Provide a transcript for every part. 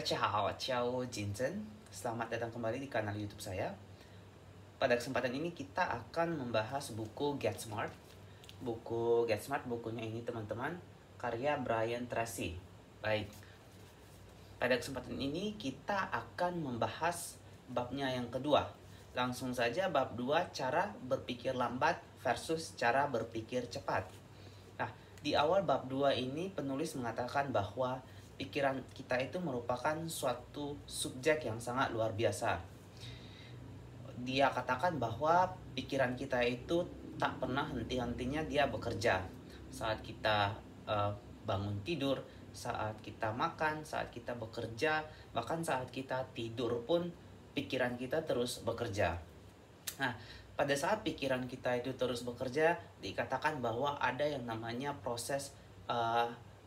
Ciao, Jinzen. Selamat datang kembali di kanal YouTube saya. Pada kesempatan ini kita akan membahas buku Get Smart. Buku Get Smart, bukunya ini teman-teman, karya Brian Tracy. Baik, pada kesempatan ini kita akan membahas babnya yang kedua. Langsung saja bab 2, cara berpikir lambat versus cara berpikir cepat. Nah, di awal bab 2 ini penulis mengatakan bahwa pikiran kita itu merupakan suatu subjek yang sangat luar biasa. Dia katakan bahwa pikiran kita itu tak pernah henti-hentinya dia bekerja. Saat kita bangun tidur, saat kita makan, saat kita bekerja, bahkan saat kita tidur pun pikiran kita terus bekerja. Nah, pada saat pikiran kita itu terus bekerja, dikatakan bahwa ada yang namanya proses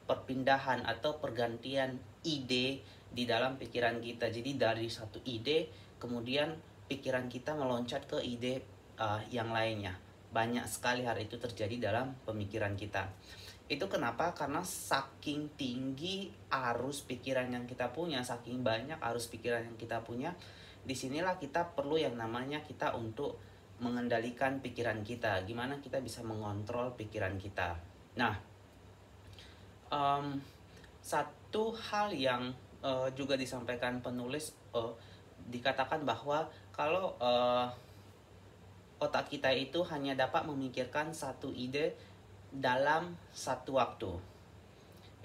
perpindahan atau pergantian ide di dalam pikiran kita. Jadi dari satu ide, kemudian pikiran kita meloncat ke ide yang lainnya. Banyak sekali hal itu terjadi dalam pemikiran kita. Itu kenapa? Karena saking tinggi arus pikiran yang kita punya, saking banyak arus pikiran yang kita punya, disinilah kita perlu yang namanya kita untuk mengendalikan pikiran kita. Gimana kita bisa mengontrol pikiran kita. Nah, satu hal yang juga disampaikan penulis, dikatakan bahwa kalau otak kita itu hanya dapat memikirkan satu ide dalam satu waktu.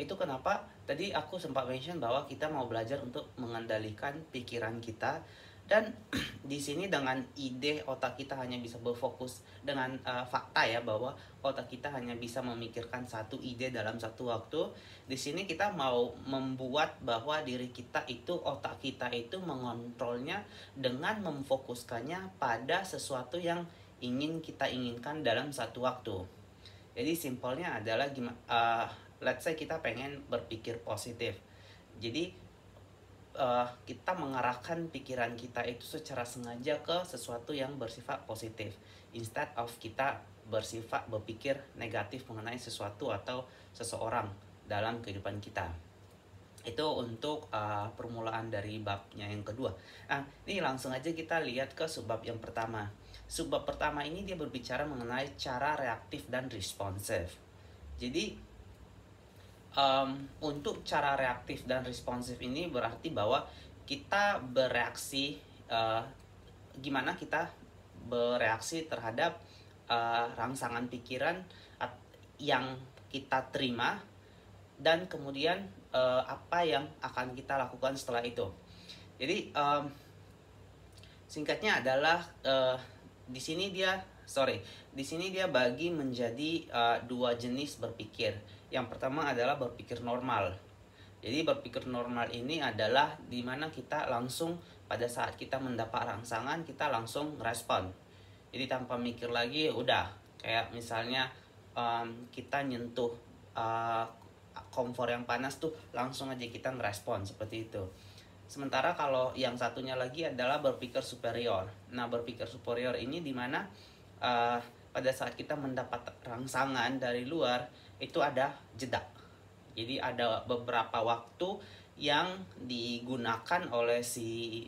Itu kenapa tadi aku sempat mention bahwa kita mau belajar untuk mengendalikan pikiran kita. Dan di sini dengan ide otak kita hanya bisa berfokus dengan fakta ya, bahwa otak kita hanya bisa memikirkan satu ide dalam satu waktu. Di sini kita mau membuat bahwa diri kita itu, otak kita itu mengontrolnya dengan memfokuskannya pada sesuatu yang ingin kita inginkan dalam satu waktu. Jadi simpelnya adalah let's say kita pengen berpikir positif. Jadi kita mengarahkan pikiran kita itu secara sengaja ke sesuatu yang bersifat positif, instead of kita berpikir negatif mengenai sesuatu atau seseorang dalam kehidupan kita. Itu untuk permulaan dari babnya yang kedua. Nah, ini langsung aja kita lihat ke subbab yang pertama. Subbab pertama ini dia berbicara mengenai cara reaktif dan responsif. Jadi untuk cara reaktif dan responsif ini berarti bahwa kita bereaksi, gimana kita bereaksi terhadap rangsangan pikiran yang kita terima, dan kemudian apa yang akan kita lakukan setelah itu. Jadi singkatnya adalah di sini dia bagi menjadi dua jenis berpikir. Yang pertama adalah berpikir normal. Jadi berpikir normal ini adalah dimana kita langsung pada saat kita mendapat rangsangan, kita langsung respon. Jadi tanpa mikir lagi, udah kayak misalnya kita nyentuh kompor yang panas tuh, langsung aja kita ngerespon seperti itu. Sementara kalau yang satunya lagi adalah berpikir superior. Nah, berpikir superior ini dimana pada saat kita mendapat rangsangan dari luar, itu ada jeda. Jadi ada beberapa waktu yang digunakan oleh si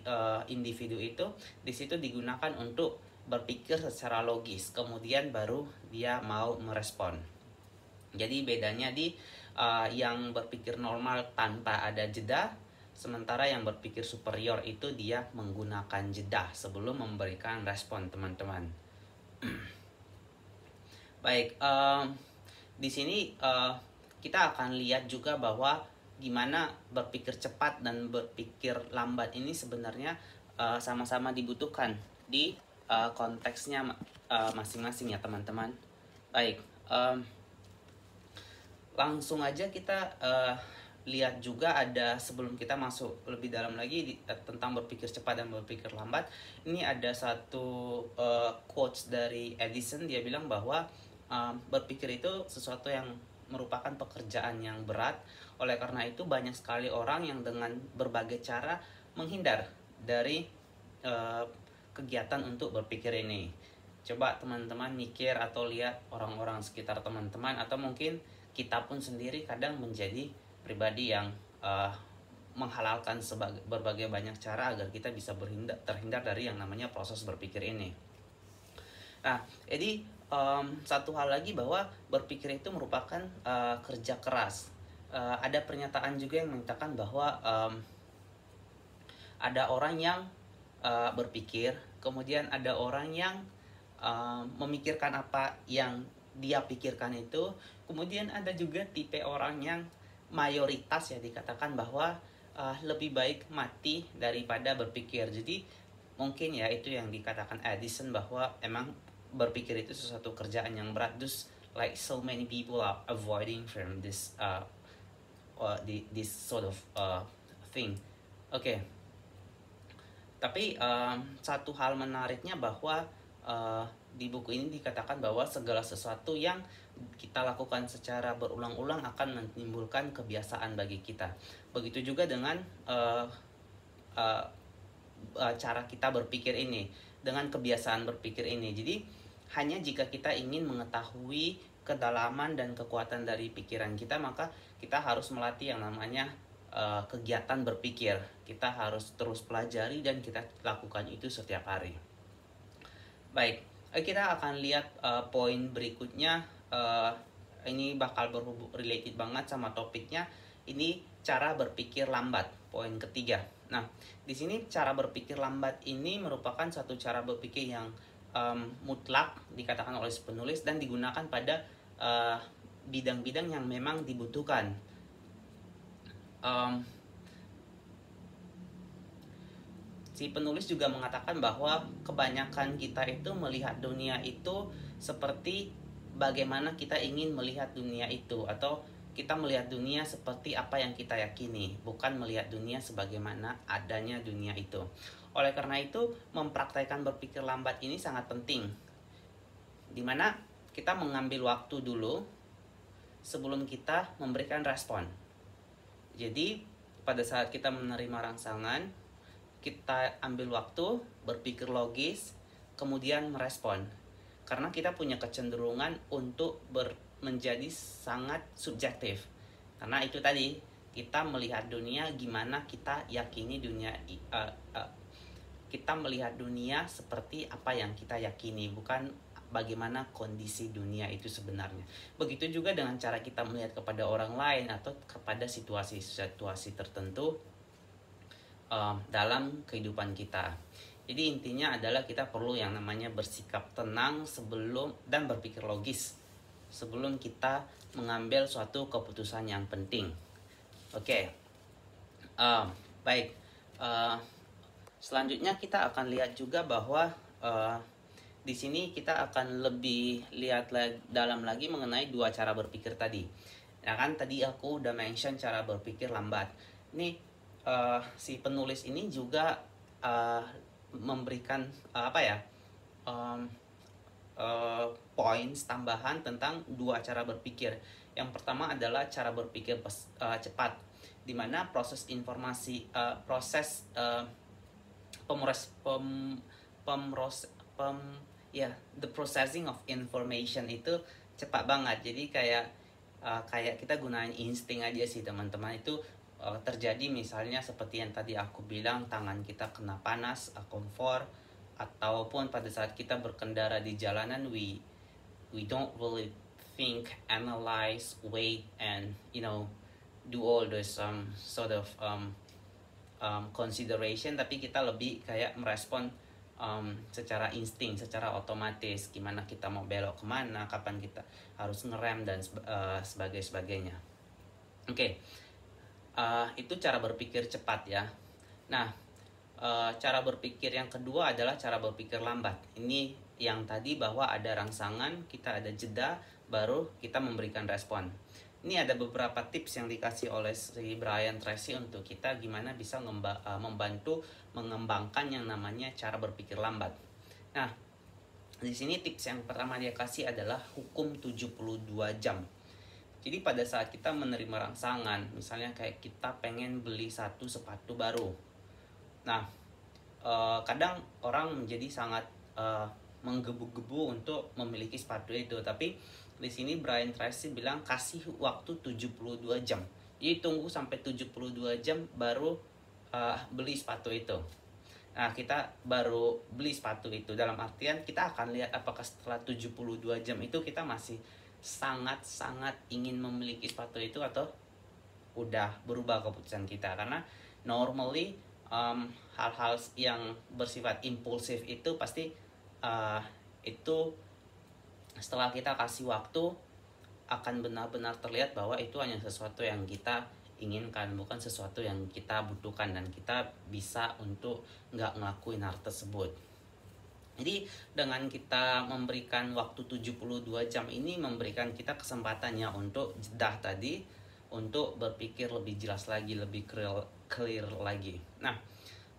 individu itu. Di situ digunakan untuk berpikir secara logis, kemudian baru dia mau merespon. Jadi bedanya di yang berpikir normal tanpa ada jeda, sementara yang berpikir superior itu dia menggunakan jeda sebelum memberikan respon, teman-teman. Baik, di sini kita akan lihat juga bahwa gimana berpikir cepat dan berpikir lambat ini sebenarnya sama-sama dibutuhkan di konteksnya masing-masing ya, teman-teman. Baik, langsung aja kita lihat juga ada, sebelum kita masuk lebih dalam lagi tentang berpikir cepat dan berpikir lambat. Ini ada satu quotes dari Edison. Dia bilang bahwa berpikir itu sesuatu yang merupakan pekerjaan yang berat. Oleh karena itu banyak sekali orang yang dengan berbagai cara menghindar dari kegiatan untuk berpikir ini. Coba teman-teman mikir atau lihat orang-orang sekitar teman-teman, atau mungkin kita pun sendiri kadang menjadi pribadi yang menghalalkan berbagai banyak cara agar kita bisa terhindar dari yang namanya proses berpikir ini. Nah, jadi satu hal lagi bahwa berpikir itu merupakan kerja keras. Ada pernyataan juga yang mengatakan bahwa ada orang yang berpikir, kemudian ada orang yang memikirkan apa yang dia pikirkan itu, kemudian ada juga tipe orang yang mayoritas ya dikatakan bahwa lebih baik mati daripada berpikir. Jadi mungkin ya itu yang dikatakan Edison bahwa emang berpikir itu sesuatu kerjaan yang berat. Just like so many people are avoiding from this this sort of thing. Oke. Tapi satu hal menariknya bahwa di buku ini dikatakan bahwa segala sesuatu yang kita lakukan secara berulang-ulang akan menimbulkan kebiasaan bagi kita. Begitu juga dengan cara kita berpikir ini, dengan kebiasaan berpikir ini. Jadi hanya jika kita ingin mengetahui kedalaman dan kekuatan dari pikiran kita, maka kita harus melatih yang namanya kegiatan berpikir. Kita harus terus pelajari dan kita lakukan itu setiap hari. Baik, kita akan lihat poin berikutnya. Ini bakal related banget sama topiknya. Ini cara berpikir lambat, poin ketiga. Nah, di sini cara berpikir lambat ini merupakan satu cara berpikir yang mutlak dikatakan oleh penulis dan digunakan pada bidang-bidang yang memang dibutuhkan. Si penulis juga mengatakan bahwa kebanyakan kita itu melihat dunia itu seperti bagaimana kita ingin melihat dunia itu, atau kita melihat dunia seperti apa yang kita yakini, bukan melihat dunia sebagaimana adanya dunia itu. Oleh karena itu, mempraktekkan berpikir lambat ini sangat penting, dimana kita mengambil waktu dulu sebelum kita memberikan respon. Jadi, pada saat kita menerima rangsangan, kita ambil waktu, berpikir logis, kemudian merespon. Karena kita punya kecenderungan untuk menjadi sangat subjektif. Karena itu tadi, kita melihat dunia gimana kita yakini dunia, kita melihat dunia seperti apa yang kita yakini, bukan bagaimana kondisi dunia itu sebenarnya. Begitu juga dengan cara kita melihat kepada orang lain atau kepada situasi-situasi tertentu dalam kehidupan kita. Jadi intinya adalah kita perlu yang namanya bersikap tenang sebelum dan berpikir logis sebelum kita mengambil suatu keputusan yang penting. Oke. Baik. Selanjutnya kita akan lihat juga bahwa di sini kita akan lebih lihat dalam lagi mengenai dua cara berpikir tadi. Ya kan tadi aku udah mention cara berpikir lambat. Ini si penulis ini juga memberikan points tambahan tentang dua cara berpikir. Yang pertama adalah cara berpikir cepat, di mana proses informasi, the processing of information itu cepat banget. Jadi kayak kita gunain insting aja sih teman-teman. Itu terjadi misalnya seperti yang tadi aku bilang, tangan kita kena panas, kompor, ataupun pada saat kita berkendara di jalanan, we don't really think, analyze, wait, and do all those sort of consideration, tapi kita lebih kayak merespon secara insting, secara otomatis, gimana kita mau belok kemana, kapan kita harus ngerem dan sebagainya. Oke. Itu cara berpikir cepat ya. Nah, cara berpikir yang kedua adalah cara berpikir lambat. Ini yang tadi bahwa ada rangsangan, kita ada jeda, baru kita memberikan respon. Ini ada beberapa tips yang dikasih oleh si Brian Tracy untuk kita gimana bisa membantu mengembangkan yang namanya cara berpikir lambat. Nah, di sini tips yang pertama dia kasih adalah hukum 72 jam. Jadi pada saat kita menerima rangsangan, misalnya kayak kita pengen beli satu sepatu baru. Nah, kadang orang menjadi sangat menggebu-gebu untuk memiliki sepatu itu. Tapi di sini Brian Tracy bilang kasih waktu 72 jam. Jadi tunggu sampai 72 jam baru beli sepatu itu. Nah, kita baru beli sepatu itu, dalam artian kita akan lihat apakah setelah 72 jam itu kita masih sangat-sangat ingin memiliki sepatu itu atau udah berubah keputusan kita. Karena normally hal-hal yang bersifat impulsif itu pasti itu setelah kita kasih waktu akan benar-benar terlihat bahwa itu hanya sesuatu yang kita inginkan, bukan sesuatu yang kita butuhkan, dan kita bisa untuk nggak ngelakuin hal tersebut. Jadi dengan kita memberikan waktu 72 jam ini memberikan kita kesempatannya untuk jeda tadi, untuk berpikir lebih jelas lagi, lebih clear lagi. Nah,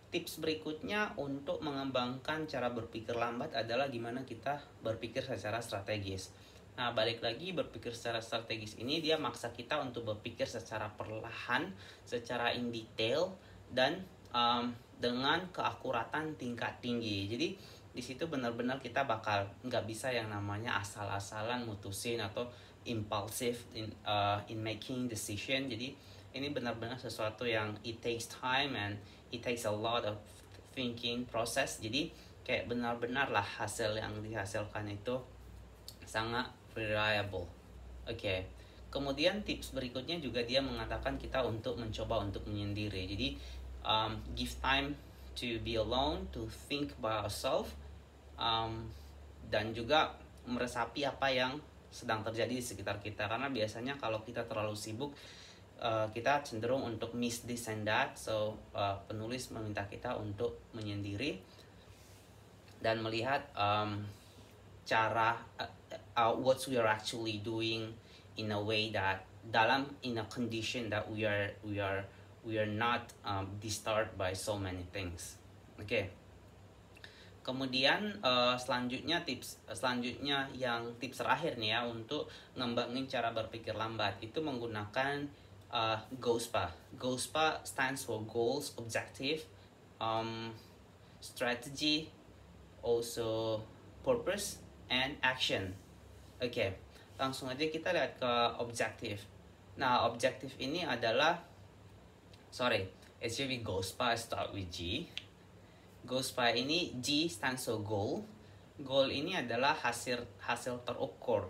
tips berikutnya untuk mengembangkan cara berpikir lambat adalah gimana kita berpikir secara strategis. Nah, balik lagi, berpikir secara strategis ini dia maksa kita untuk berpikir secara perlahan, secara in detail, dan dengan keakuratan tingkat tinggi. Jadi di situ benar-benar kita bakal nggak bisa yang namanya asal-asalan mutusin atau impulsif in making decision. Jadi ini benar-benar sesuatu yang it takes time and it takes a lot of thinking process. Jadi kayak benar-benar lah hasil yang dihasilkan itu sangat reliable. Oke. Kemudian tips berikutnya juga dia mengatakan kita untuk mencoba untuk menyendiri. Jadi give time to be alone, to think by ourselves, dan juga meresapi apa yang sedang terjadi di sekitar kita. Karena biasanya kalau kita terlalu sibuk, kita cenderung untuk miss this and that. So penulis meminta kita untuk menyendiri dan melihat cara what we are actually doing in a way that in a condition that we are not disturbed by so many things. Okay. Kemudian selanjutnya tips terakhir nih ya untuk ngembangin cara berpikir lambat itu menggunakan GOSPA. GOSPA stands for goals, objective, strategy, also purpose and action. Oke, langsung aja kita lihat ke objektif. Nah, objektif ini adalah actually GOSPA start with G. GOSPA ini G stands for goal. Goal ini adalah hasil terukur,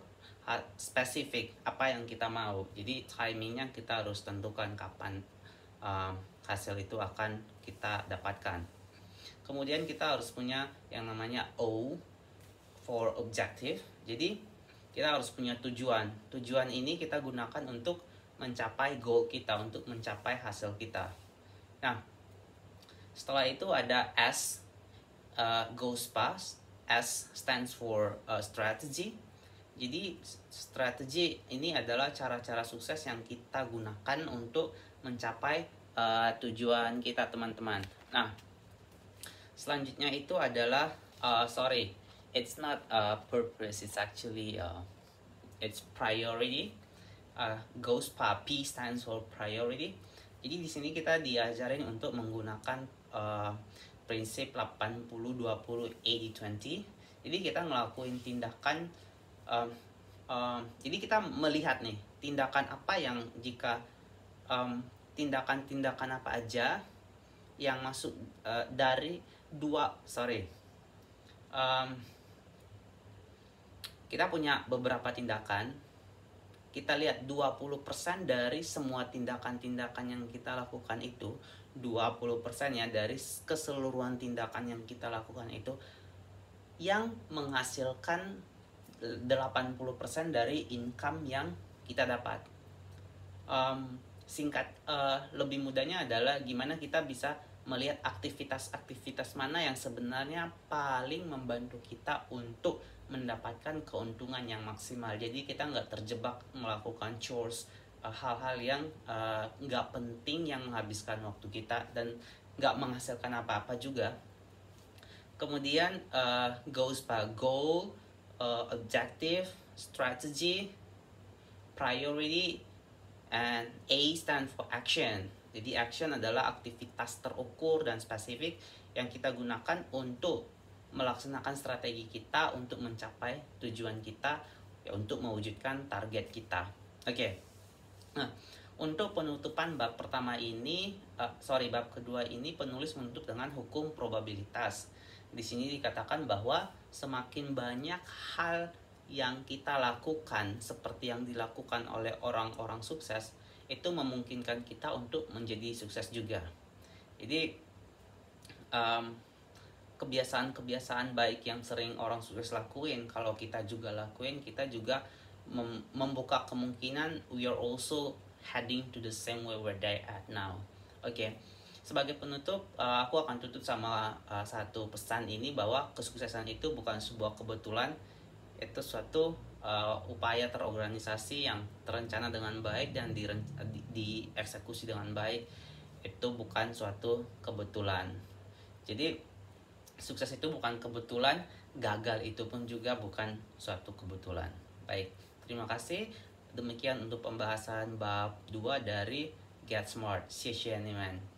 spesifik apa yang kita mau. Jadi timingnya kita harus tentukan kapan hasil itu akan kita dapatkan. Kemudian kita harus punya yang namanya O for objective. Jadi kita harus punya tujuan. Tujuan ini kita gunakan untuk mencapai goal kita, untuk mencapai hasil kita. Nah, setelah itu ada S, goes past. S stands for strategy. Jadi strategi ini adalah cara-cara sukses yang kita gunakan untuk mencapai tujuan kita, teman-teman. Nah, selanjutnya itu adalah it's not a purpose, it's actually it's priority. Goes P stands for priority. Jadi di sini kita diajarin untuk menggunakan prinsip 80-20-80-20. Jadi kita ngelakuin tindakan jadi kita melihat nih tindakan apa yang jika tindakan-tindakan apa aja yang masuk dari kita punya beberapa tindakan. Kita lihat 20% dari semua tindakan-tindakan yang kita lakukan itu, 20% ya dari keseluruhan tindakan yang kita lakukan itu yang menghasilkan 80% dari income yang kita dapat. Lebih mudahnya adalah gimana kita bisa melihat aktivitas-aktivitas mana yang sebenarnya paling membantu kita untuk mendapatkan keuntungan yang maksimal. Jadi kita nggak terjebak melakukan chores, hal-hal yang nggak penting yang menghabiskan waktu kita dan nggak menghasilkan apa-apa juga. Kemudian goals goal, objective, strategy, priority, and A stand for action. Jadi action adalah aktivitas terukur dan spesifik yang kita gunakan untuk melaksanakan strategi kita untuk mencapai tujuan kita, ya, untuk mewujudkan target kita. Oke. Nah, Untuk penutupan bab pertama ini, bab kedua ini penulis menutup dengan hukum probabilitas. Di sini dikatakan bahwa semakin banyak hal yang kita lakukan seperti yang dilakukan oleh orang-orang sukses, itu memungkinkan kita untuk menjadi sukses juga. Jadi kebiasaan-kebiasaan baik yang sering orang sukses lakuin, kalau kita juga lakuin, kita juga membuka kemungkinan we are also heading to the same way where they at now. Oke. Sebagai penutup, aku akan tutup sama satu pesan ini, bahwa kesuksesan itu bukan sebuah kebetulan, itu suatu upaya terorganisasi yang terencana dengan baik dan dieksekusi dengan baik. Itu bukan suatu kebetulan. Jadi sukses itu bukan kebetulan, gagal itu pun juga bukan suatu kebetulan. Baik, terima kasih. Demikian untuk pembahasan bab 2 dari Get Smart. 谢谢你们。